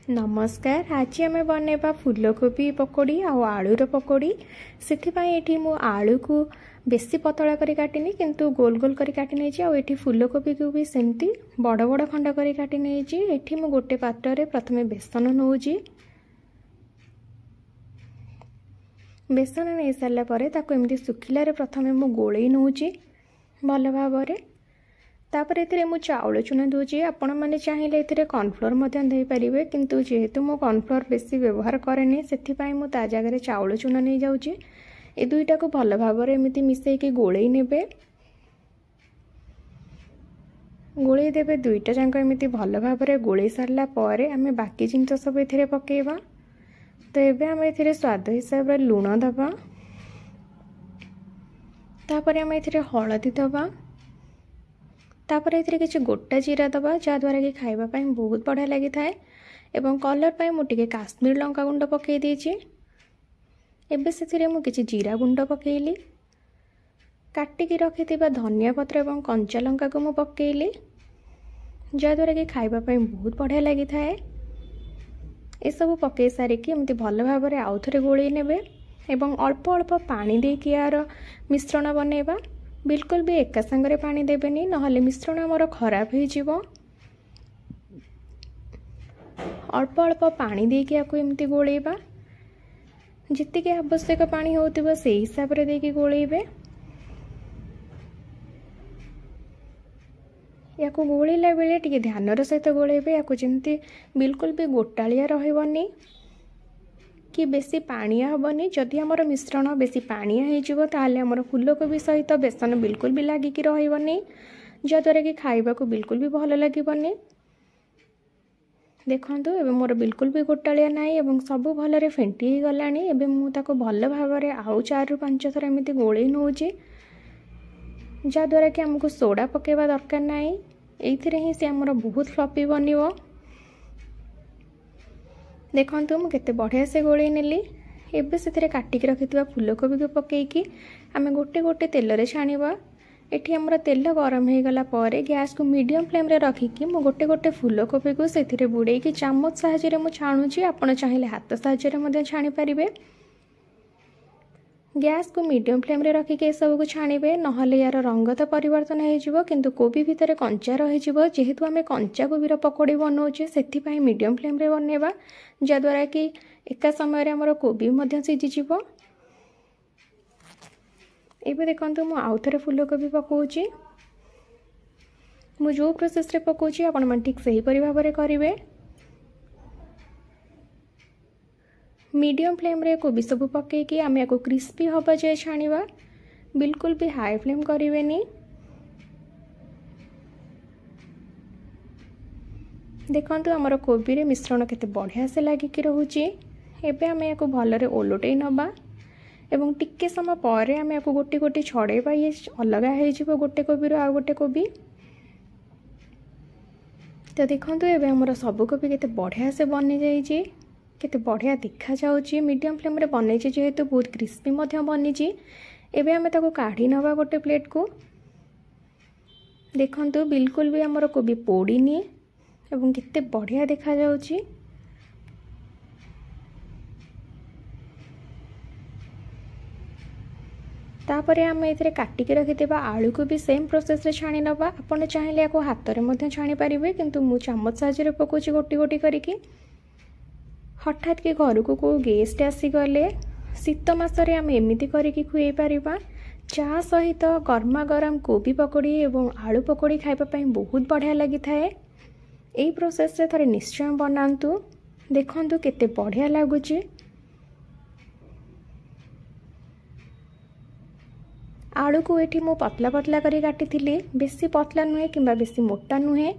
नमस्कार। आज आम बनवा फूलकोबी पकोड़ी आलूर पकोड़ी। से मु आलू को बेसी पतला करी काटिनी किंतु गोल गोल करी काटी नहीं। फूलकोबी को भी सेमती बड़ बड़ खंड करी काटी नहीं। मु गोटे पात्र प्रथमे बेसन नौजी। बेसन नहीं सारा पर एमती सुखिलार प्रथमे मु गोलई नौजी भल भाव। तापर ए मु चाउल चूना दूची। आपण मैंने चाहिए ए कॉर्नफ्लोर दे पारे किंतु जेहेतु मु कॉर्नफ्लोर बेसी व्यवहार कैनि से मु ता जगह चाउल चूना नहीं जाऊँगी। ए दुईटा को भल भाव एमती मिसईकी गोलई नेबे। गोलई देबे दुईटा जाक एमती भल भाव गोलई सारा पर आम बाकी जिनस सब ए पकेबा। तो ये आम ए स्वाद हिसाब से लुण दबा। तापर आम ए हलदी दबा। तापर ये किसी गोटा जीरा दबा जहाद्वारा कि खावाई बहुत बढ़िया लगी था। एवं कलर पर मुझे काश्मीर लंका गुंड पकई देछि। एबे से मुझे जीरा गुंड पकेली। काटिकी रखि धनिया पत्र और कंचा लंका को मु पकेली जहाद्वारा कि खावाई बहुत बढ़िया लगी था। ये सब पकई सारिकी एमती भल भाव आउ थे गोलई नेबे एवं अल्प अल्प पानी देकी यार मिश्रण बनैबा। बिल्कुल भी एका संगरे पानी देबेनी नहले मिश्रण आमर खराब हो। अल्प अल्प पानी देकी याको एमती गोलैबा। जितकी आवश्यक पानी होतिबो से हिसाब रे देकी गोलैबे। याको गोलैला बेले टिके ध्यानर सहित गोलैबे। याको जेमती बिल्कुल भी गोटालिया रहबनी कि बेसी पानिया हेनी। जदि आमर मिश्रण बेसी पानिया होमर फूलकोबी सहित बेसन बिल्कुल भी लगिकी रही जहाद्वारा कि खाइबा को बिल्कुल भी भल लगे। देखंतु एबे मोर बिल्कुल भी गोटालिया नाई एवं सब भलरे फेंटी ही गलानी। एबे मु ताको भल भावरे आउ 4 ରୁ 5 थर एमती गोलई नौजी जहाद्वारा कि आमको सोडा पकेबा दरकार नाई। एइथिरे ही से आमर बहुत फ्लफी बनिवो। देखंतु मु केते बढ़िया से गोलई नेली। एबे से काटिकी रखिथिबा फूलकोबी को पकेइकी आमे गोटे गोटे तेल रे छाणीबा। एठी हमर तेल गरम हो गला पर गैस को मीडियम फ्लेम रे रखिकी मु गोटे गोटे फूलकोबी को सेथिरे बुड़ेइकी चामच साहाय्य रे मु छाणुची। आपण चाहिले हाथ साहाय्य रे मध्य छाणी परिबे। गैस को मीडियम फ्लेम रे रखिके सब को छाणीबे नहले यार रंग तो परिवर्तन हो किंतु कोबी भितर कंचा रही जेहेतु आम कंचा कोबीर पकोड़ी बनाऊे से मीडियम फ्लेम रे बनैबा जहाद्वारा कि एका समय आमर कोबी सीझीज। एबे देखंतु मु आउ थे फूलकोबी पकाउची। मु जो प्रोसेस रे पकाउची आपण मन ठीक सही परि भाव रे करिवे। मीडियम फ्लेम रे कोबी सब पकेकी आम या क्रिस्पी हवा जाए छाणीबा। बिल्कुल भी हाई फ्लेम करिवेनी। देखंतु आमर कोबी रे मिश्रण केते बढ़िया से लागिकी रहुची। एबे आम या भलरे ओलटई नबा एवं टिके समय पर आम या गोटे गोटे छड़ेबा। ये अलग हो गोटे कोबी रो आ गोटे कोबी। तो देखंतु एबे आमर सब कोबी केते बढ़िया से बनी जाइए। केते बढ़िया देखा जाउची। मीडियम फ्लेम रे बनैछि जेहेतु बहुत क्रिस्पी मध्य बनीछि। एबे आमे ताको काढी नबा गोटे प्लेट को। देखंतु बिल्कुल भी आमर कोबी पोड़ीनी एवं केते बढ़िया देखा जाउची। तापर आम ए काटिकी रखिथिबा आलू को भी सेम प्रोसेस रे छाणी नबा। आपण चाहिले याको हाथ रे मध्य छाणी पारिबे किंतु मु चामच साहाय्य रे पकोची गोटी गोटी करिकी। हठात के घर को गेस्ट आसीगले शीत मासरे आम एमती करिकी खुए पारिबा। चा सहित गर्मा गरम कोबी पकोड़ी एवं आलू पकोड़ी खाइबा बहुत बढ़िया लगी थाए। एई प्रोसेस रे थरे निश्चय बनांतु। देखंतु केते बढ़िया लागुची। आलू को एठी मु पतला पतला करी काटी थिली। बेसी पतला नुहे किंबा बेसी मोटा नुहे।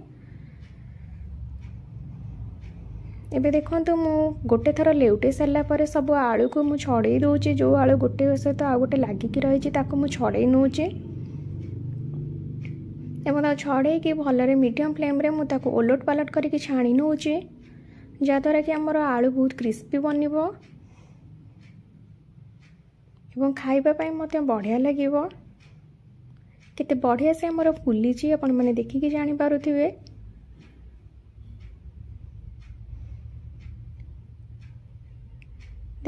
एबे देखंतु मु गोटे थर लेउटे सारा पर सब आलू को मु छड़े दूची। जो आलू गोटे सहित आ गोटे लागिकी रही ताको मु छड़े नौची एवं छड़े कि भलरे मीडियम फ्लेम रे मु ताको ओलट पालट करके छाणी नौची जहाद्वारा कि आमर आलू बहुत क्रिस्पी बनिबो एवं खाइबा पई मते बढ़िया लागिबो। केते बढ़िया से आमर फुलीची आपण माने देखिकी जानि पारुथिबे।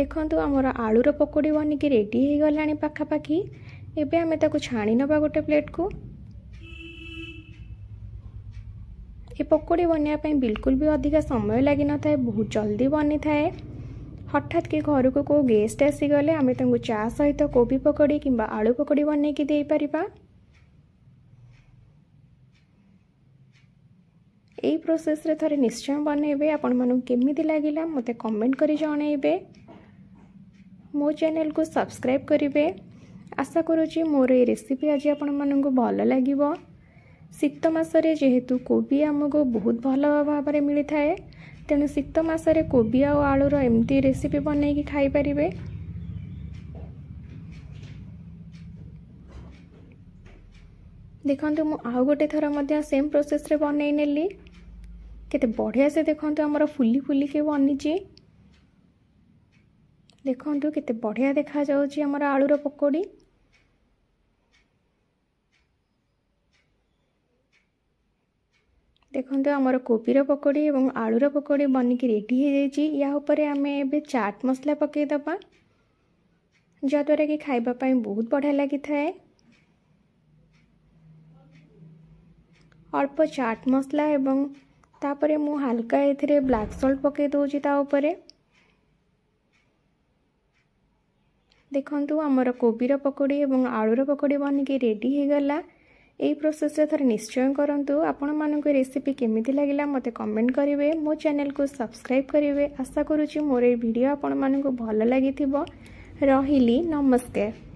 देखंतु आमर आलूर पकोड़ी बनिकी रेडी हो गलानी पाखापाखि। एबे आमे ताकू छाणी नबा गोटे प्लेट को। ये पकोड़ी बनया ପାଇଁ बिल्कुल भी अधिका समय लगी न थाए, बहुत जल्दी बनी थाए। हठात के घर को को गेस्ट आसीगले आमे तांको चा सहित कोबी पकोड़ी किंबा आलू पकोड़ी बनै कि देई परिबा। एई प्रोसेस रे थरे निश्चय बनेबे। आपण मानु केमिति लागिला मते कमेंट करी जणैबे। मो चैनल को सब्सक्राइब करिवे। आशा करूची मोर ए रेसिपी आज आपण माननकु भल लागिवो। शीत मासरे जेहेतु कोबी आमको बहुत भल भाव में मिली थाए, तेणु शीत मासरे कोबी आ आलूर एमती रेसिपी बनैकी खाई परिबे। देखंतु मु आउ गोटे थर मध्य सेम प्रोसेस रे बनै नेली। केते बढ़िया से देखंतु हमर फुली फुली के बनिची। देखंतु केते बढ़िया देखा जाउची हमर आलूर पकोड़ी। देखंतु हमर कोबीर पकोड़ी एवं आलूर पकोड़ी बनिकी रेडी हो जाइए। या ऊपर आमे एबे चाट मसला पकई दबा, जद्वारा कि खाइबा पई बहुत बढ़िया लगी थाए। अल्प चाट मसला एवं तापरे मु हल्का एथिरे ब्लैक सॉल्ट पकई दोची ता ऊपरे। देखंतु हमर कोबीर पकोड़ी एवं आलूर पकोड़ी बनिकी रेडी हो गला। एई प्रोसेस रे थरे निश्चय करंतु। आपण माननको रेसिपी केमिति लागिला मते कमेंट करिवे। मो चैनल को सब्सक्राइब करिवे। आशा करूची मोर ए वीडियो आपण माननको भल लागिथिबो। रहिली, नमस्कार।